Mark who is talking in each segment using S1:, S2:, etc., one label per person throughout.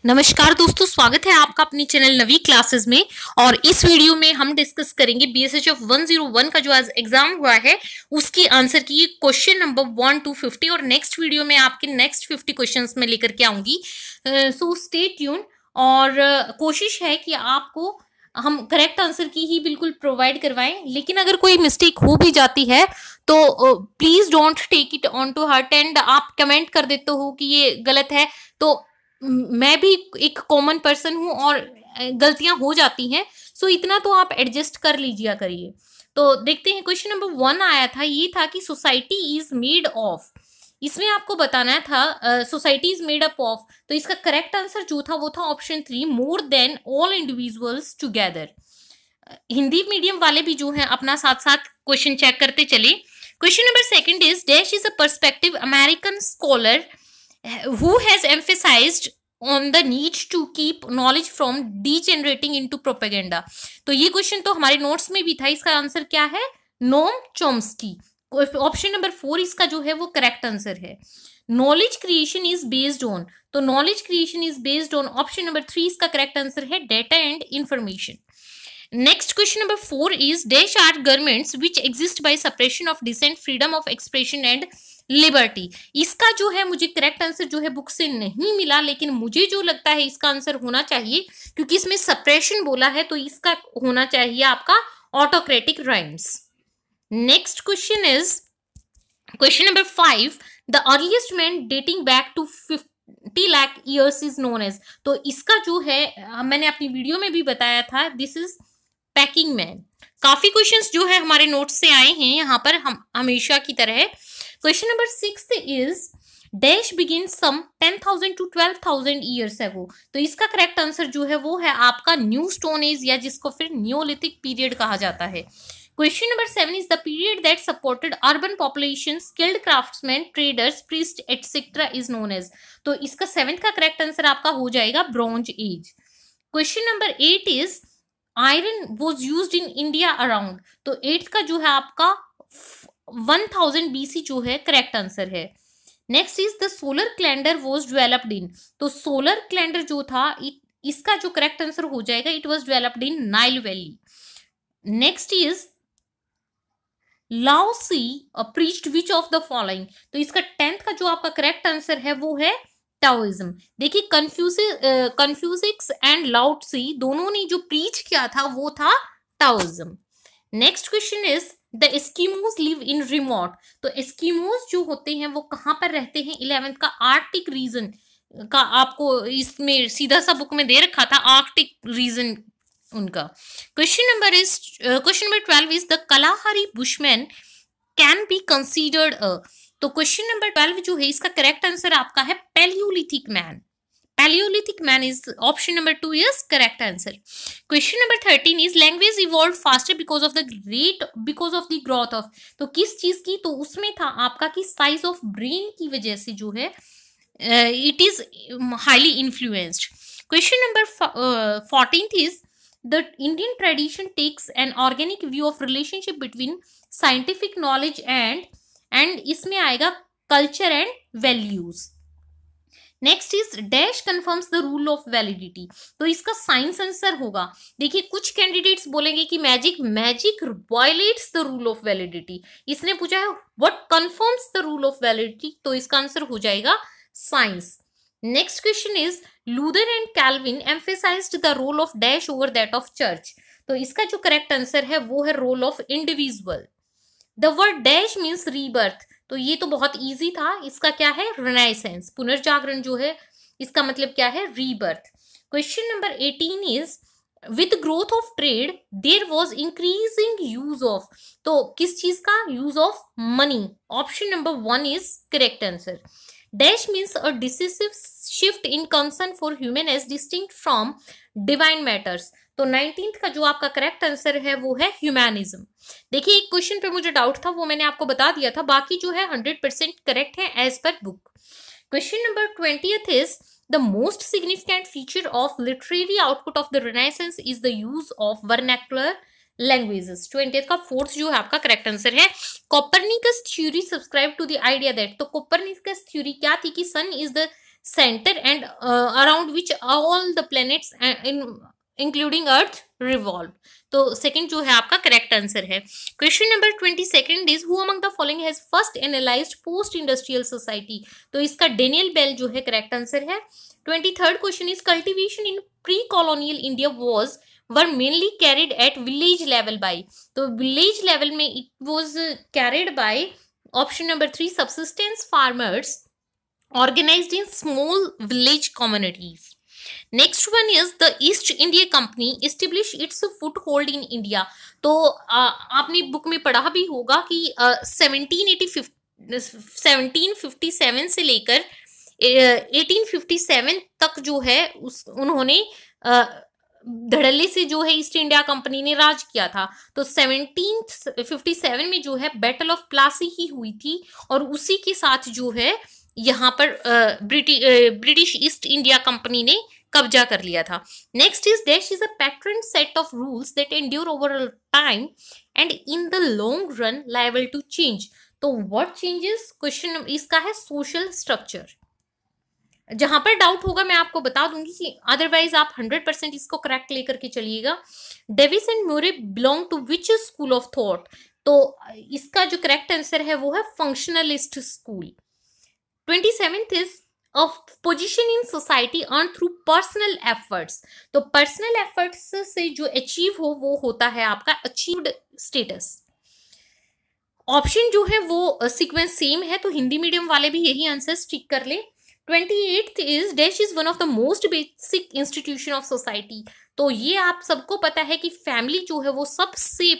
S1: नमस्कार दोस्तों, स्वागत है आपका अपनी चैनल नवी क्लासेस में। और इस वीडियो में हम डिस्कस करेंगे बीएसएचएफ 101 का जो आज एग्जाम हुआ है उसकी आंसर की क्वेश्चन नंबर 1 to 50। और नेक्स्ट वीडियो में आपके नेक्स्ट 50 क्वेश्चंस में लेकर के आऊंगी। So stay tune. और कोशिश है कि आपको हम करेक्ट आंसर की ही बिल्कुल प्रोवाइड करवाएं, लेकिन अगर कोई मिस्टेक हो भी जाती है तो please don't take it on to heart. And आप कमेंट कर देते हो कि ये गलत है, तो मैं भी एक कॉमन पर्सन हूं और गलतियां हो जाती हैं। सो इतना तो आप एडजस्ट कर लीजिए करिए। तो देखते हैं, क्वेश्चन नंबर 1 आया था, ये था कि सोसाइटी इज मेड ऑफ। इसमें आपको बताना था society is made up of, तो इसका करेक्ट आंसर जो था वो था option 3, more than all individuals together. Hindi medium वाले भी जो हैं अपना साथ साथ क्वेश्चन चेक करते चले। Question number 2 is dash is a perspective American scholar who has emphasized on the need to keep knowledge from degenerating into propaganda। तो ये क्वेश्चन तो हमारे नोट्स में भी था। इसका आंसर क्या है? Noam Chomsky. ऑप्शन नंबर 4 इसका जो है वो करेक्ट आंसर है। Knowledge creation is based on, तो knowledge creation is based on option number 3 इसका करेक्ट आंसर है data and information. Next question number 4 is dash are governments which exist by suppression of dissent, freedom of expression and liberty. इसका जो है मुझे correct answer जो है book से नहीं मिला, लेकिन मुझे जो लगता है इसका आंसर होना चाहिए, क्योंकि इसमें सप्रेशन बोला है, तो इसका होना चाहिए आपका autocratic rhymes. Next question is question number 5, the earliest man dating back to 50 lakh years is known as. तो इसका जो है मैंने अपनी वीडियो में भी बताया था, दिस इज पैकिंग मैन। काफी क्वेश्चंस जो है हमारे नोट्स से आए हैं यहाँ पर, हम हमेशा की तरह। Question number 6 is dash begin some 10,000 to 12,000 years ago. तो इसका करेक्ट आंसर जो है वो है आपका न्यू स्टोन एज, या जिसको फिर नियोलिथिक पीरियड कहा जाता है। Question number 7 is the period that supported urban population, skilled craftsman, traders, priest etcetera is known as. तो इसका 7th का करेक्ट आंसर आपका हो जाएगा bronze age. Question number 8 is iron was used in India around. तो 8th का जो है आपका 1000 BC जो है करेक्ट आंसर है। Next is the solar calendar was developed इन। तो सोलर कैलेंडर जो था इसका जो करेक्ट आंसर हो जाएगा, it was developed in Nile valley. Next is Lao Tzu preached which of the following. तो इसका 10th का जो आपका करेक्ट आंसर है वो है टाओइज्म। देखिए कन्फ्यूजिक्स एंड लाओ सी दोनों ने जो प्रीच किया था वो था Taoism. Next question is the Eskimos live in remote. तो एस्किमोज जो होते हैं वो कहाँ पर रहते हैं? 11th का आर्कटिक रीजन का आपको इसमें सीधा सा बुक में दे रखा था, आर्कटिक रीजन उनका। Question number 12 is the कलाहारी bushman can be considered अ। तो क्वेश्चन नंबर 12 जो है इसका करेक्ट आंसर आपका है Palaeolithic man. Paleolithic man is option number 2 is correct answer. Question number 13 is language evolved faster because of the growth of। तो किस चीज की? तो उसमें था आपका कि साइज ऑफ ब्रेन की वजह से जो है it is highly influenced. Question number 14 is the Indian tradition takes an organic view of relationship between scientific knowledge and इसमें आएगा culture and values। Next is dash confirms the rule of validity. तो इसका science answer होगा, देखिए कुछ candidates बोलेंगे कि magic violates the rule of validity. इसने पूछा है what confirms the rule of validity, तो इसका आंसर हो जाएगा science. Next question is Luther and Calvin emphasised the role of dash over that of church. तो इसका जो करेक्ट आंसर है वो है role of individual. The word dash means rebirth. तो ये तो बहुत इजी था, इसका क्या है? रिनाइसेंस, पुनर्जागरण जो है इसका मतलब क्या है? Rebirth. Question number 18 is with growth of trade there was increasing use of. तो किस चीज का? Use of money. Option number 1 is correct answer. Dash means a decisive shift in concern for human as distinct from divine matters. तो 19th का जो आपका correct answer है वो है ह्यूमैनिज्म। देखिए एक क्वेश्चन पे मुझे डाउट था, वो मैंने आपको बता दिया था, बाकी जो है 100% करेक्ट है as per book. Question number 20th is the most significant feature of literary output of the renaissance is the use of vernacular languages. 20th का 4th जो है आपका करेक्ट आंसर है। Copernicus theory subscribe to the idea that. तो Copernicus theory क्या थी कि sun is the center and around which all the planets including earth revolve. तो सेकंड जो है आपका करेक्ट आंसर है। Question number 22 is who among the following has first analysed post industrial society. तो इसका डेनियल बेल जो है correct answer है। 23rd question is cultivation in pre colonial India were mainly carried at village level by. तो village level में it was carried by option number 3 subsistence farmers organized in small village communities. Next one is the East India Company established its foothold in India. तो आपने book में पढ़ा भी होगा कि 1757 से लेकर 1857 तक जो है उन्होंने धड़ल्ले से जो है ईस्ट इंडिया कंपनी ने राज किया था। तो 1757 में जो है बैटल ऑफ प्लासी ही हुई थी और उसी के साथ जो है यहाँ पर ब्रिटिश ईस्ट इंडिया कंपनी ने कब्जा कर लिया था। Next is dash is a pattern set of rules that endure over time and in the long run liable to change. तो व्हाट चेंजेस, क्वेश्चन इसका है सोशल स्ट्रक्चर। जहां पर डाउट होगा मैं आपको बता दूंगी कि अदरवाइज आप 100% इसको करेक्ट लेकर के चलिएगा। Davis and Moore belong to which school of thought. तो इसका जो करेक्ट आंसर है वो है functionalist school. 27th is of position in society earned through personal efforts। तो पर्सनल एफर्ट्स से जो अचीव हो वो होता है आपका अचीव्ड स्टेटस। ऑप्शन जो है वो सीक्वेंस सेम है तो हिंदी मीडियम वाले भी यही आंसर टिक कर ले। 28th is dash is one of the most basic institution of society. तो ये आप सबको पता है कि फैमिली जो है वो सबसे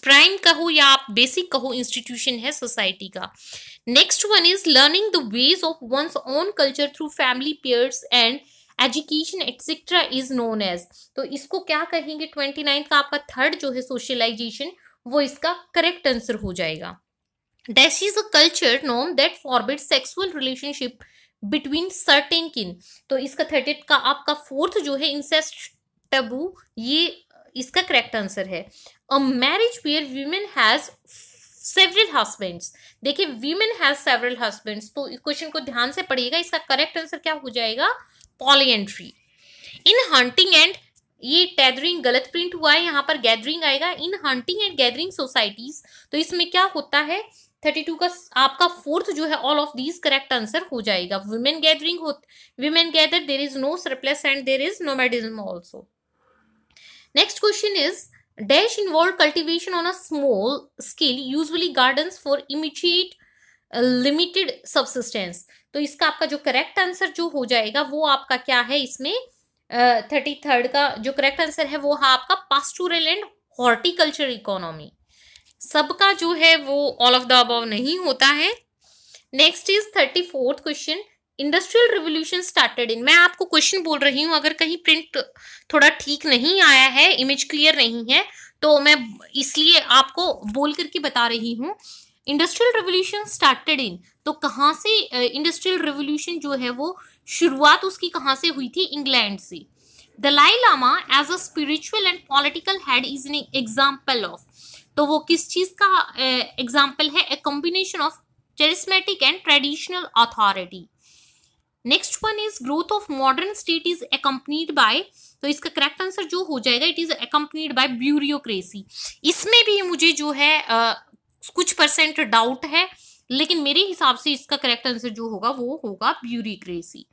S1: प्राइम कहो या आप बेसिक कहो इंस्टीट्यूशन है सोसाइटी का। Next one is learning the ways of one's own culture through family peers and education etcetera is known as. तो इसको क्या कहेंगे? 29 का आपका थर्ड जो है सोशलाइजेशन वो इसका करेक्ट आंसर हो जाएगा। Dash is a culture norm that forbid sexual relationship between certain किन। तो इसका 30 का आपका फोर्थ जो है इंसेस्ट टैबू, ये इसका करेक्ट आंसर है। A marriage where women has several husbands. देखिए वीमेन हैज सेवरल हस्बैंड्स, तो इस क्वेश्चन को ध्यान से पढ़िएगा। इसका करेक्ट आंसर क्या हो जाएगा? पॉलीएंड्री। इन हंटिंग एंड, ये टेदरिंग गलत प्रिंट हुआ है, यहाँ पर गैदरिंग आएगा। इन हंटिंग एंड गैदरिंग सोसाइटीज, तो इसमें क्या होता है? 32 का आपका फोर्थ जो है all of these correct answer हो जाएगा। वुमेन गैदरिंग हो, women gather, there is no surplus and there is nomadism also. Next question is dash involve cultivation on a small scale usually gardens for immediate limited subsistence. तो इसका आपका जो correct answer जो हो जाएगा वो आपका क्या है? इसमें 33rd का जो करेक्ट आंसर है वो है आपका पास्टोरल एंड हॉर्टिकल्चर इकोनॉमी। सबका जो है वो ऑल ऑफ द अबव नहीं होता है। Next is 34th question, industrial revolution started in. मैं आपको क्वेश्चन बोल रही हूँ, अगर कहीं प्रिंट थोड़ा ठीक नहीं आया है, इमेज क्लियर नहीं है, तो मैं इसलिए आपको बोल करके बता रही हूँ। इंडस्ट्रियल रिवोल्यूशन स्टार्टेड इन, तो कहाँ से इंडस्ट्रियल रिवोल्यूशन जो है वो शुरुआत उसकी कहाँ से हुई थी? इंग्लैंड से। Dalai Lama as a spiritual and political head is an example of. तो वो किस चीज का एग्जाम्पल है? A combination of charismatic and traditional authority. Next one is growth of modern state is accompanied by, तो इसका correct answer जो हो जाएगा it is accompanied by bureaucracy. इसमें भी मुझे जो है कुछ परसेंट डाउट है, लेकिन मेरे हिसाब से इसका करेक्ट आंसर जो होगा वो होगा bureaucracy.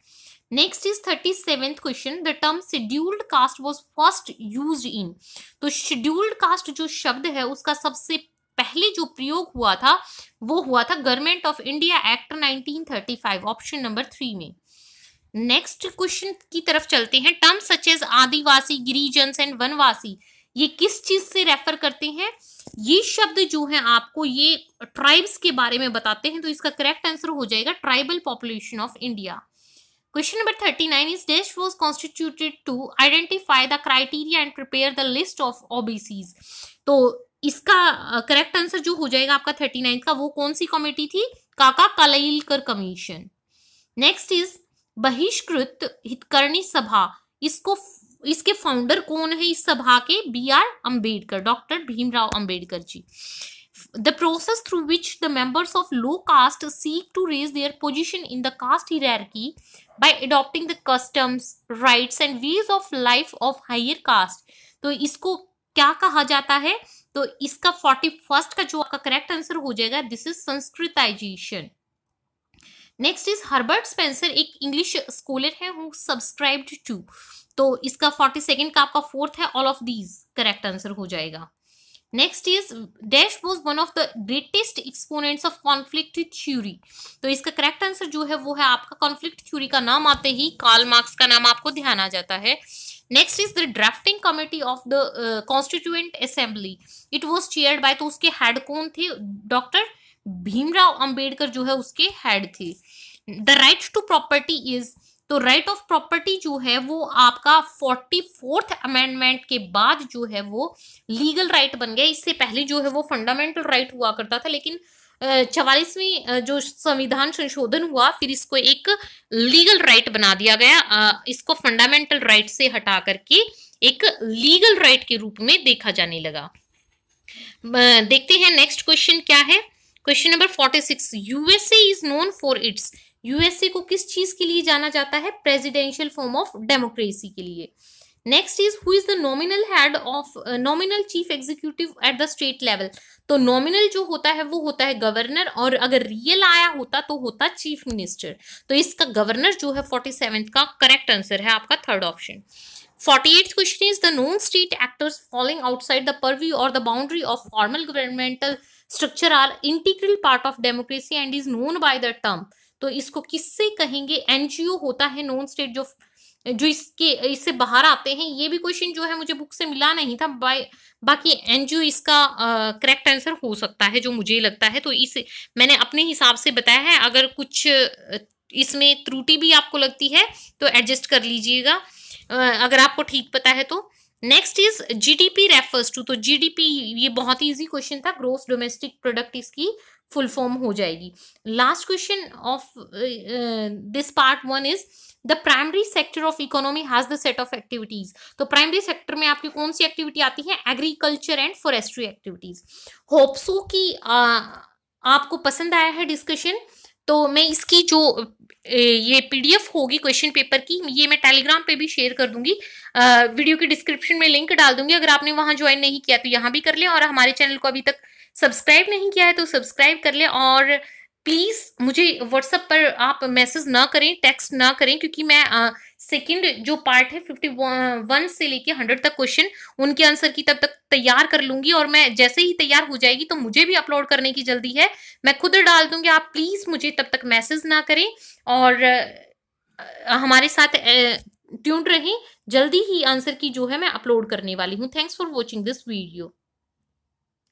S1: Next is 37th question, the term scheduled caste was first used in. तो शेड्यूल्ड कास्ट जो शब्द है उसका सबसे पहले जो प्रयोग हुआ था वो हुआ था Government of India Act 1935, option number 3 में। नेक्स्ट क्वेश्चन की तरफ चलते हैं। Term such as adivasi, girijans and vanvasi, ये किस चीज से रेफर करते हैं? ये शब्द जो है आपको ये ट्राइब्स के बारे में बताते हैं, तो इसका करेक्ट आंसर हो जाएगा tribal population of India. Question number 39 is dash was constituted to identify the criteria and prepare the list of OBCs। तो इसका करेक्ट आंसर जो हो जाएगा आपका 39 का, वो कौन सी कमेटी थी? काका कलेलकर कमीशन। नेक्स्ट इज बहिष्कृत हितकर्णी सभा, इसके फाउंडर कौन है इस सभा के? BR Ambedkar, doctor Bhimrao Ambedkar ji. the process through which the members of low caste seek to raise their position in the caste hierarchy by adopting the customs, rights and ways of life of higher caste. तो इसको क्या कहा जाता है? तो इसका 41st का जो आपका करेक्ट आंसर हो जाएगा, this is Sanskritisation. Next is Herbert Spencer, एक इंग्लिश स्कॉलर है हु सब्सक्राइब्ड टू. तो इसका 42nd का आपका 4th है, all of these correct answer हो जाएगा. Next is dash was one of the greatest exponents of conflict theory. तो इसका करेक्ट आंसर जो है वो है आपका, कॉन्फ्लिक्ट थ्योरी का नाम आते ही कार्ल मार्क्स का नाम आपको ध्यान आ जाता है. Next is the drafting committee of the constituent assembly. It was chaired by, तो उसके हेड कौन थे? डॉक्टर भीमराव अंबेडकर जो है उसके हेड थे. The right to property is, तो राइट ऑफ प्रॉपर्टी जो है वो आपका 44th अमेंडमेंट के बाद जो है वो लीगल राइट बन गया. इससे पहले जो है वो फंडामेंटल राइट हुआ करता था, लेकिन 44वीं जो संविधान संशोधन हुआ फिर इसको एक लीगल राइट बना दिया गया. इसको फंडामेंटल राइट से हटा करके एक लीगल राइट के रूप में देखा जाने लगा. देखते हैं नेक्स्ट क्वेश्चन क्या है. Question number 46. USA is known for its. USA को किस चीज के लिए जाना जाता है? प्रेसिडेंशियल फॉर्म ऑफ डेमोक्रेसी के लिए. Next is who is the nominal head of, nominal chief executive at the state level. तो नॉमिनल जो होता है वो होता है गवर्नर, और अगर रियल आया होता तो होता चीफ मिनिस्टर. तो इसका गवर्नर जो है 47th का करेक्ट आंसर है आपका, third option. 48th question is the non state actors falling outside the purview or the boundary of formal governmental structure are integral part of democracy and is known by the term. तो इसको किससे कहेंगे? NGO होता है non state जो इससे बाहर आते हैं. ये भी क्वेश्चन जो है मुझे बुक से मिला नहीं था, बाकी एनजीओ इसका करेक्ट आंसर हो सकता है जो मुझे लगता है. तो इसे मैंने अपने हिसाब से बताया है. अगर कुछ इसमें त्रुटि भी आपको लगती है तो एडजस्ट कर लीजिएगा, अगर आपको ठीक पता है तो. Next is GDP refers to. तो जीडीपी ये बहुत ही इजी क्वेश्चन था, ग्रोस डोमेस्टिक प्रोडक्ट इसकी फुल फॉर्म हो जाएगी. Last question of this part 1 is the primary sector of economy has the set of activities. तो प्राइमरी सेक्टर में आपकी कौन सी एक्टिविटी आती है? Agriculture and forestry activities. Hope so की आपको पसंद आया है डिस्कशन. तो मैं इसकी जो ये पीडीएफ होगी क्वेश्चन पेपर की, ये मैं टेलीग्राम पे भी शेयर कर दूंगी. वीडियो की डिस्क्रिप्शन में लिंक डाल दूंगी. अगर आपने वहां ज्वाइन नहीं किया तो यहाँ भी कर ले, और हमारे चैनल को अभी तक सब्सक्राइब नहीं किया है तो सब्सक्राइब कर ले. और प्लीज मुझे व्हाट्सएप पर आप मैसेज ना करें, टेक्स्ट ना करें, क्योंकि मैं सेकंड जो पार्ट है 51 से लेके 100 तक क्वेश्चन उनके आंसर की तब तक तैयार कर लूंगी. और मैं जैसे ही तैयार हो जाएगी तो मुझे भी अपलोड करने की जल्दी है, मैं खुद डाल दूंगी. आप प्लीज मुझे तब तक मैसेज ना करें और हमारे साथ ट्यून्ड रहें. जल्दी ही आंसर की जो है मैं अपलोड करने वाली हूँ. Thanks for watching this video.